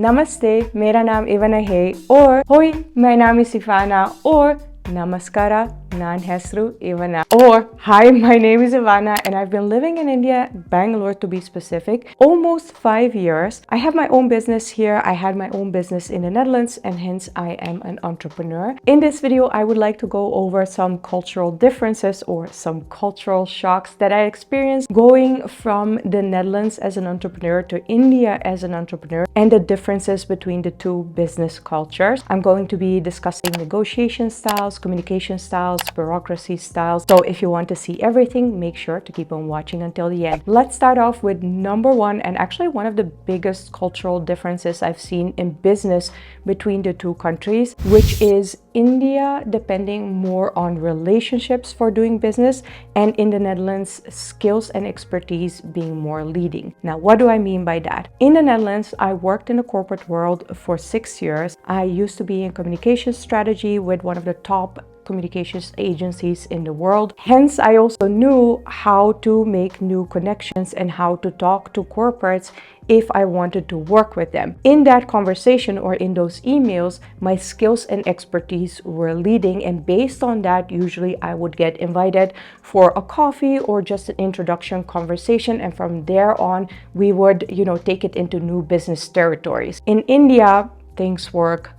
Namaste, मेरा नाम Ivana है और Hoi, my name is Ivana or Namaskara, nan hesru Ivana or Hi, my name is Ivana and I've been living in India, Bangalore to be specific, almost 5 years. I have my own business here. I had my own business in the Netherlands and hence I am an entrepreneur. In this video, I would like to go over some cultural differences or some cultural shocks that I experienced going from the Netherlands as an entrepreneur to India as an entrepreneur and the differences between the two business cultures. I'm going to be discussing negotiation styles, communication styles, bureaucracy styles. So if you want to see everything, make sure to keep on watching until the end. Let's start off with number one, and actually one of the biggest cultural differences I've seen in business between the two countries, which is India depending more on relationships for doing business, and in the Netherlands, skills and expertise being more leading. Now, what do I mean by that? In the Netherlands, I worked in the corporate world for 6 years. I used to be in communication strategy with one of the top communications agencies in the world. Hence, I also knew how to make new connections and how to talk to corporates if I wanted to work with them. In that conversation or in those emails, my skills and expertise were leading, and based on that, usually I would get invited for a coffee or just an introduction conversation, and from there on, we would, take it into new business territories. In India, things work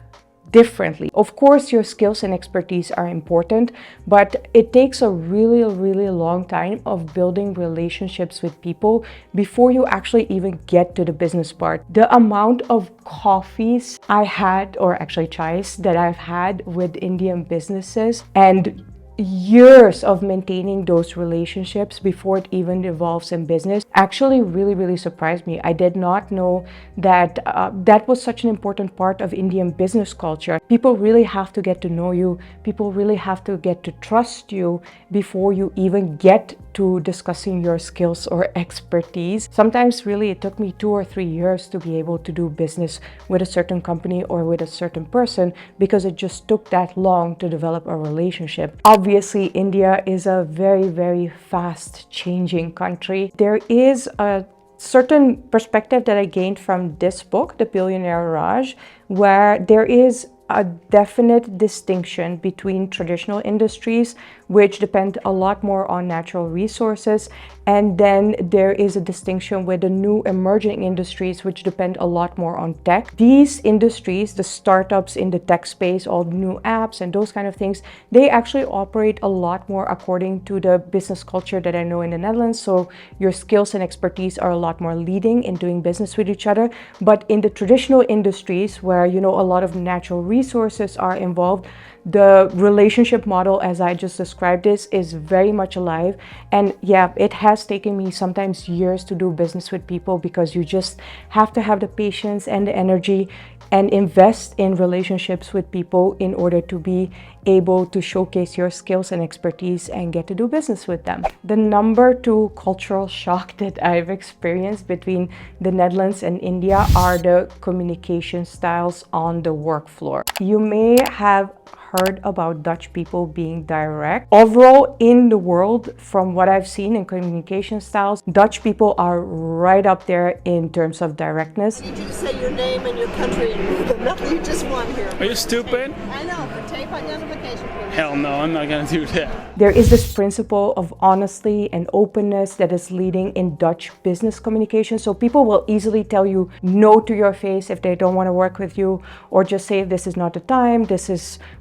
differently. Of course, your skills and expertise are important, but it takes a really long time of building relationships with people before you actually even get to the business part. The amount of coffees I had, or actually chais that I've had with Indian businesses, and years of maintaining those relationships before it even evolves in business actually really surprised me. I did not know that that was such an important part of Indian business culture. People really have to get to know you. People really have to get to trust you before you even get to discussing your skills or expertise. Sometimes really it took me 2 or 3 years to be able to do business with a certain company or with a certain person because it just took that long to develop a relationship. Obviously, India is a very fast changing country. There is a certain perspective that I gained from this book, The Billionaire Raj, where there is a definite distinction between traditional industries, which depend a lot more on natural resources, and then there is a distinction with the new emerging industries, which depend a lot more on tech. These industries, the startups in the tech space, all new apps and those kind of things, they actually operate a lot more according to the business culture that I know in the Netherlands. So your skills and expertise are a lot more leading in doing business with each other. But in the traditional industries where, a lot of natural resources are involved, the relationship model, as I just described this, is very much alive. And yeah, it has taken me sometimes years to do business with people because you just have to have the patience and the energy and invest in relationships with people in order to be able to showcase your skills and expertise and get to do business with them. The number 2 cultural shock that I've experienced between the Netherlands and India are the communication styles on the work floor. You may have heard about Dutch people being direct. Overall, in the world, from what I've seen in communication styles, Dutch people are right up there in terms of directness. You just say your name and your country and move them. Nothing, you just want here. Are you stupid? I know, but tape identification, please. Hell no, I'm not gonna do that. There is this principle of honesty and openness that is leading in Dutch business communication. So people will easily tell you no to your face if they don't want to work with you, or just say this is not the time,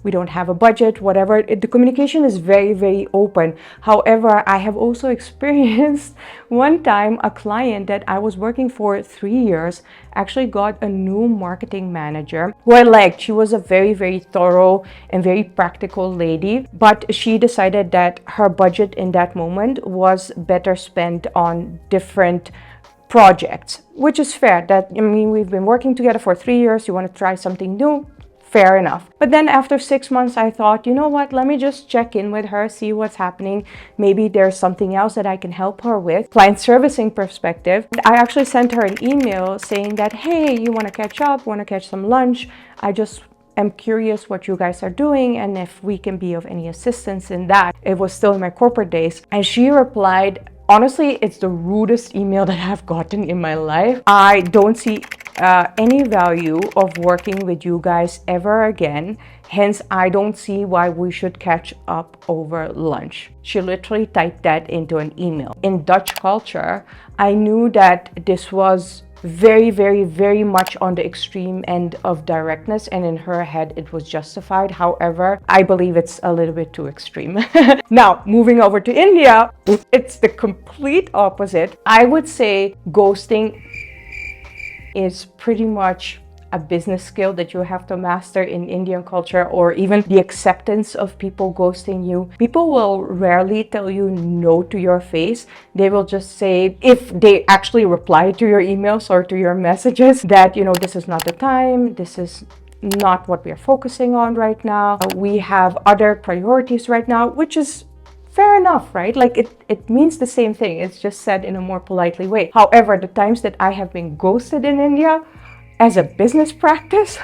we don't have a budget, whatever. The communication is very open. However, I have also experienced one time a client that I was working for 3 years actually got a new marketing manager who I liked. She was a very thorough and very practical lady, but she decided that her budget in that moment was better spent on different projects, which is fair. We've been working together for 3 years. You want to try something new? Fair enough. But then after 6 months, I thought, you know what, let me just check in with her, see what's happening. Maybe there's something else that I can help her with. Client servicing perspective. I actually sent her an email saying that, hey, you want to catch up, want to catch some lunch? I just am curious what you guys are doing and if we can be of any assistance in that. It was still in my corporate days. And she replied, honestly, it's the rudest email that I've gotten in my life. I don't see any value of working with you guys ever again. Hence, I don't see why we should catch up over lunch. She literally typed that into an email. In Dutch culture, I knew that this was very, very, very much on the extreme end of directness, and in her head it was justified. However, I believe it's a little bit too extreme. Now, moving over to India, it's the complete opposite. I would say ghosting is pretty much a business skill that you have to master in Indian culture, or even the acceptance of people ghosting you. People will rarely tell you no to your face. They will just say, if they actually reply to your emails or to your messages, that, this is not the time, this is not what we are focusing on right now. We have other priorities right now, which is fair enough, right? Like it means the same thing. It's just said in a more politely way. However, the times that I have been ghosted in India, as a business practice,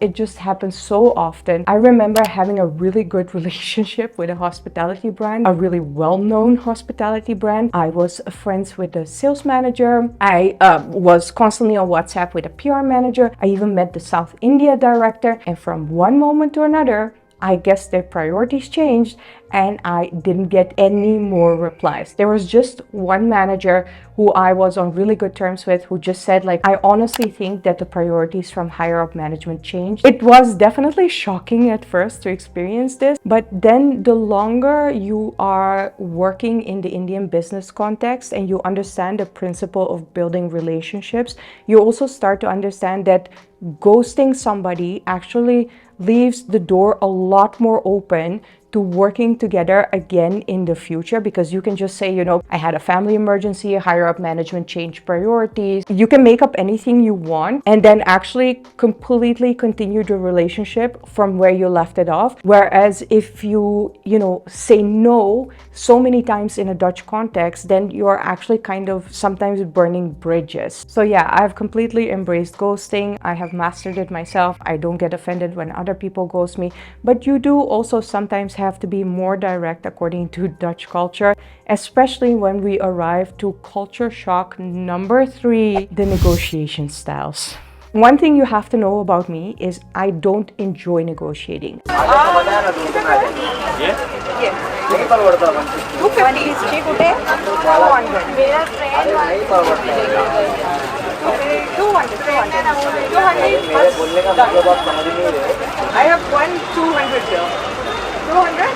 it just happens so often. I remember having a really good relationship with a hospitality brand, a really well-known hospitality brand. I was friends with the sales manager. I was constantly on WhatsApp with a PR manager. I even met the South India director. And from one moment to another, I guess their priorities changed and I didn't get any more replies. There was just one manager who I was on really good terms with, who just said, like, I honestly think that the priorities from higher up management changed. It was definitely shocking at first to experience this, but then the longer you are working in the Indian business context and you understand the principle of building relationships, you also start to understand that ghosting somebody actually leaves the door a lot more open to working together again in the future, because you can just say, I had a family emergency, higher up management changed priorities. You can make up anything you want and then actually completely continue the relationship from where you left it off. Whereas if you, say no so many times in a Dutch context, then you're actually kind of sometimes burning bridges. So yeah, I've completely embraced ghosting. I have mastered it myself. I don't get offended when other people ghost me, but you do also sometimes have to be more direct according to Dutch culture, especially when we arrive to culture shock number 3, the negotiation styles. One thing you have to know about me is I don't enjoy negotiating. Yeah? Yes. 250 is 200. 200. I have 200 here. 200?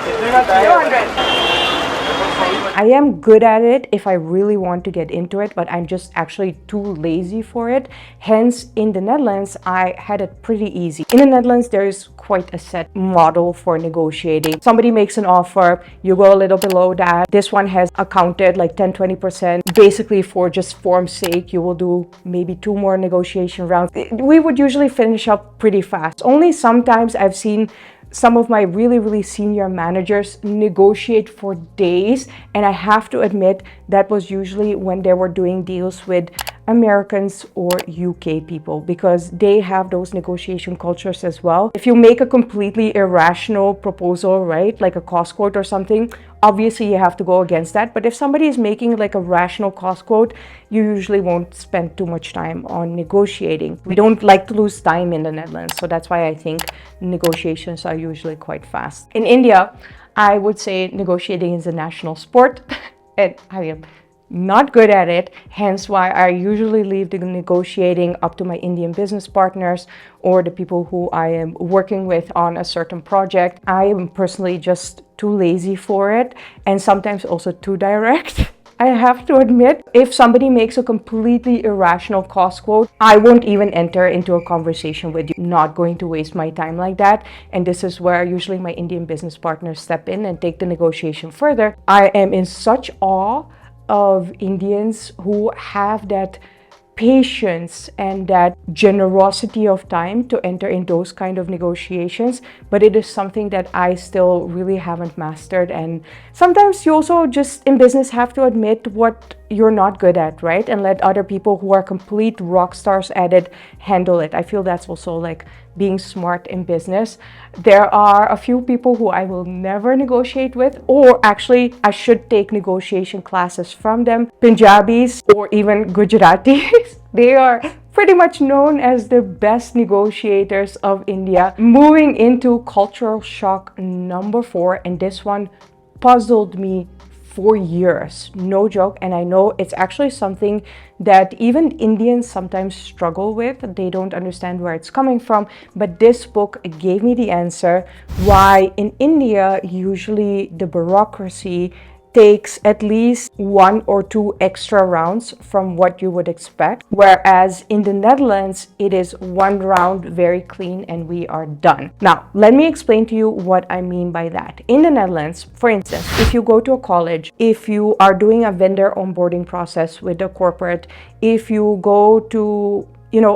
I am good at it if I really want to get into it, but I'm just actually too lazy for it. Hence, in the Netherlands, I had it pretty easy. In the Netherlands, there is quite a set model for negotiating. Somebody makes an offer, you go a little below that. This one has accounted like 10-20%. Basically, for just form's sake, you will do maybe 2 more negotiation rounds. We would usually finish up pretty fast. Only sometimes I've seen some of my really, really senior managers negotiate for days. And I have to admit, that was usually when they were doing deals with Americans or UK people, because they have those negotiation cultures as well. If you make a completely irrational proposal, right, like a cost quote or something, obviously you have to go against that. But if somebody is making like a rational cost quote, you usually won't spend too much time on negotiating. We don't like to lose time in the Netherlands, so that's why I think negotiations are usually quite fast. In India, I would say negotiating is a national sport and I am not good at it, hence why I usually leave the negotiating up to my Indian business partners or the people who I am working with on a certain project. I am personally just too lazy for it, and sometimes also too direct. I have to admit, if somebody makes a completely irrational cost quote, I won't even enter into a conversation with you. Not going to waste my time like that. And this is where usually my Indian business partners step in and take the negotiation further. I am in such awe of Indians who have that patience and that generosity of time to enter in those kind of negotiations, but it is something that I still really haven't mastered. And sometimes you also just in business have to admit what you're not good at, right? And let other people who are complete rock stars at it handle it. I feel that's also like being smart in business. There are a few people who I will never negotiate with, or actually I should take negotiation classes from them. Punjabis or even Gujaratis. They are pretty much known as the best negotiators of India. Moving into cultural shock number 4, and this one puzzled me for years, no joke. And I know it's actually something that even Indians sometimes struggle with. They don't understand where it's coming from, but this book gave me the answer why in India usually the bureaucracy takes at least 1 or 2 extra rounds from what you would expect, whereas in the Netherlands it is 1 round, very clean, and we are done. Now let me explain to you what I mean by that. In the Netherlands, for instance, if you go to a college, if you are doing a vendor onboarding process with a corporate, if you go to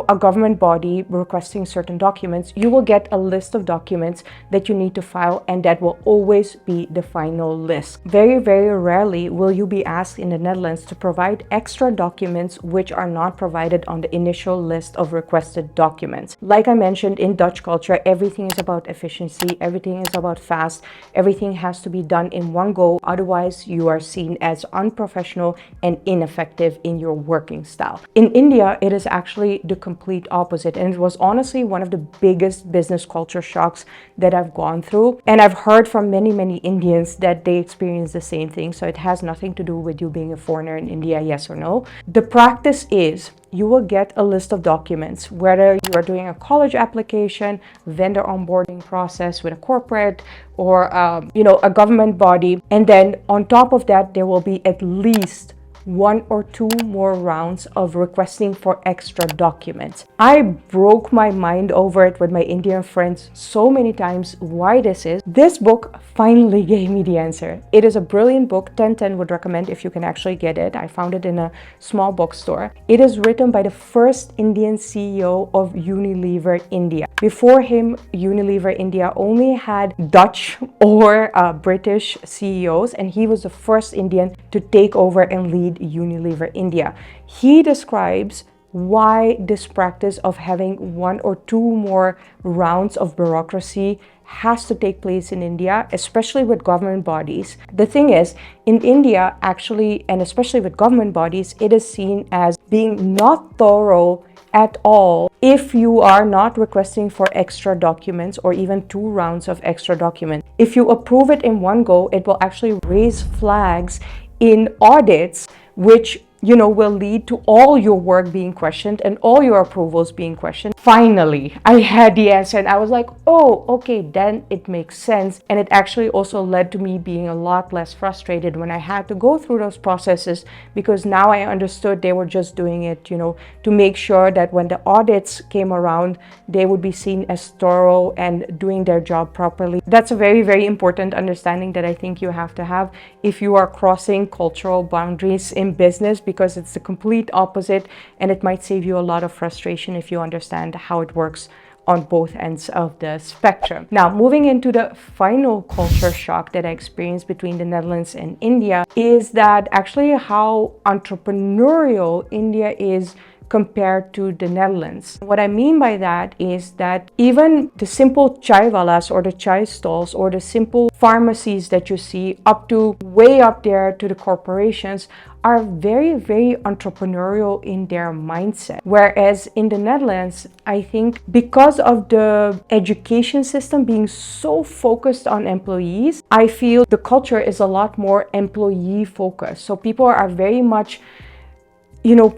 a government body requesting certain documents, you will get a list of documents that you need to file, and that will always be the final list. Very, very rarely will you be asked in the Netherlands to provide extra documents which are not provided on the initial list of requested documents. Like I mentioned, in Dutch culture, everything is about efficiency, everything is about fast, everything has to be done in one go, otherwise you are seen as unprofessional and ineffective in your working style. In India, it is actually the complete opposite, and it was honestly one of the biggest business culture shocks that I've gone through, and I've heard from many Indians that they experience the same thing. So it has nothing to do with you being a foreigner in India, yes or no. The practice is you will get a list of documents, whether you are doing a college application, vendor onboarding process with a corporate, or a government body, and then on top of that there will be at least 1 or 2 more rounds of requesting for extra documents. I broke my mind over it with my Indian friends so many times why this is. This book finally gave me the answer. It is a brilliant book. 1010 would recommend if you can actually get it. I found it in a small bookstore. It is written by the first Indian CEO of Unilever India. Before him, Unilever India only had Dutch or British CEOs, and he was the first Indian to take over and lead Unilever India. He describes why this practice of having 1 or 2 more rounds of bureaucracy has to take place in India, especially with government bodies. The thing is, in India, actually, and especially with government bodies, it is seen as being not thorough at all if you are not requesting for extra documents or even 2 rounds of extra documents. If you approve it in one go, it will actually raise flags in audits, which will lead to all your work being questioned and all your approvals being questioned. Finally, I had the answer, and I was like, oh, okay, then it makes sense. And it actually also led to me being a lot less frustrated when I had to go through those processes, because now I understood they were just doing it, to make sure that when the audits came around, they would be seen as thorough and doing their job properly. That's a very, very important understanding that I think you have to have if you are crossing cultural boundaries in business, because it's the complete opposite, and it might save you a lot of frustration if you understand how it works on both ends of the spectrum. Now, moving into the final culture shock that I experienced between the Netherlands and India is that actually how entrepreneurial India is compared to the Netherlands. What I mean by that is that even the simple chai walas or the chai stalls or the simple pharmacies that you see up to way up there to the corporations are very, very entrepreneurial in their mindset. Whereas in the Netherlands, I think because of the education system being so focused on employees, I feel the culture is a lot more employee focused. So people are very much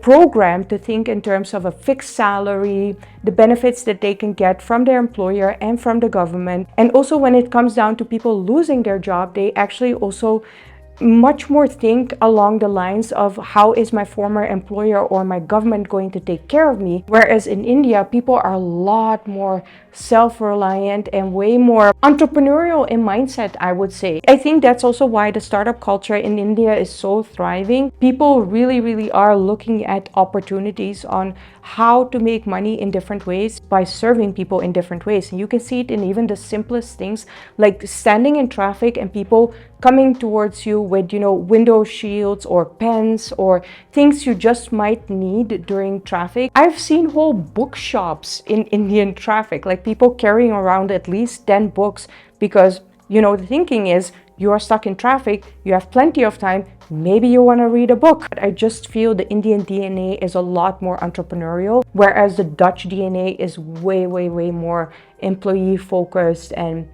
programmed to think in terms of a fixed salary, the benefits that they can get from their employer and from the government. And also when it comes down to people losing their job, they actually also much more think along the lines of how is my former employer or my government going to take care of me. Whereas in India, people are a lot more self-reliant and way more entrepreneurial in mindset, I would say. I think that's also why the startup culture in India is so thriving. People really are looking at opportunities on how to make money in different ways by serving people in different ways. And you can see it in even the simplest things, like standing in traffic and people coming towards you with, window shields or pens or things you just might need during traffic. I've seen whole bookshops in Indian traffic, like people carrying around at least 10 books because, the thinking is you are stuck in traffic, you have plenty of time, maybe you want to read a book. But I just feel the Indian DNA is a lot more entrepreneurial, whereas the Dutch DNA is way, way, way more employee focused and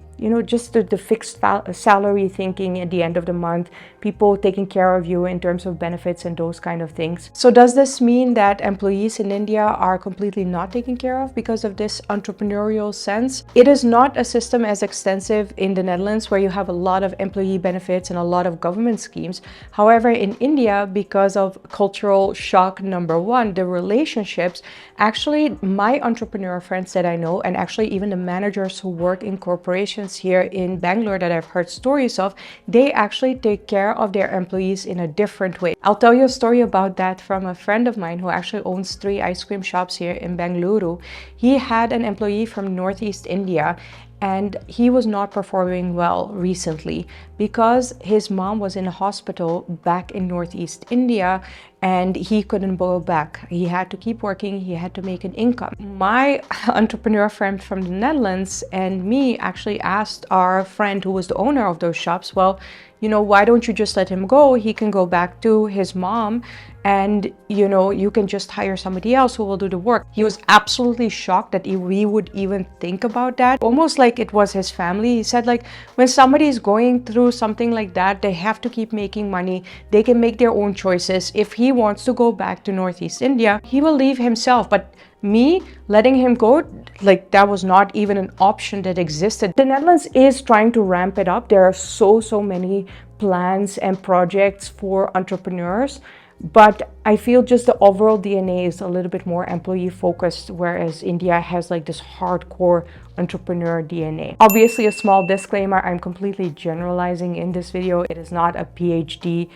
just the fixed salary thinking at the end of the month, people taking care of you in terms of benefits and those kind of things. So does this mean that employees in India are completely not taken care of because of this entrepreneurial sense? It is not a system as extensive in the Netherlands where you have a lot of employee benefits and a lot of government schemes. However, in India, because of cultural shock number one, the relationships, actually my entrepreneur friends that I know, and actually even the managers who work in corporations here in Bangalore that I've heard stories of, they actually take care of their employees in a different way. I'll tell you a story about that from a friend of mine who actually owns 3 ice cream shops here in Bengaluru. He had an employee from Northeast India, and he was not performing well recently because his mom was in a hospital back in Northeast India and he couldn't go back. He had to keep working, he had to make an income. My entrepreneur friend from the Netherlands and me actually asked our friend who was the owner of those shops, well, why don't you just let him go? He can go back to his mom and you can just hire somebody else who will do the work. He was absolutely shocked that we would even think about that, almost like it was his family. He said, like, when somebody is going through something like that, they have to keep making money. They can make their own choices. If he wants to go back to Northeast India, he will leave himself. But me letting him go, like, that was not even an option that existed. The Netherlands is trying to ramp it up. There are so many plans and projects for entrepreneurs, but I feel just the overall DNA is a little bit more employee focused, whereas India has like this hardcore entrepreneur DNA. Obviously, a small disclaimer, I'm completely generalizing in this video. It is not a PhD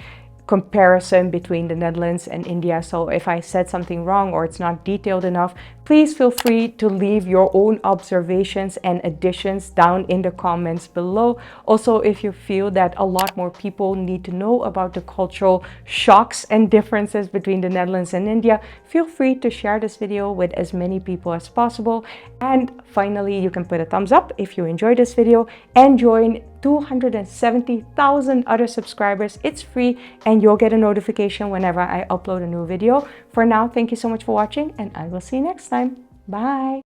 comparison between the Netherlands and India. So if I said something wrong or it's not detailed enough, please feel free to leave your own observations and additions down in the comments below. Also, if you feel that a lot more people need to know about the cultural shocks and differences between the Netherlands and India, feel free to share this video with as many people as possible. And finally, you can put a thumbs up if you enjoyed this video and join 270,000 other subscribers. It's free and you'll get a notification whenever I upload a new video. For now, thank you so much for watching and I will see you next time. Bye.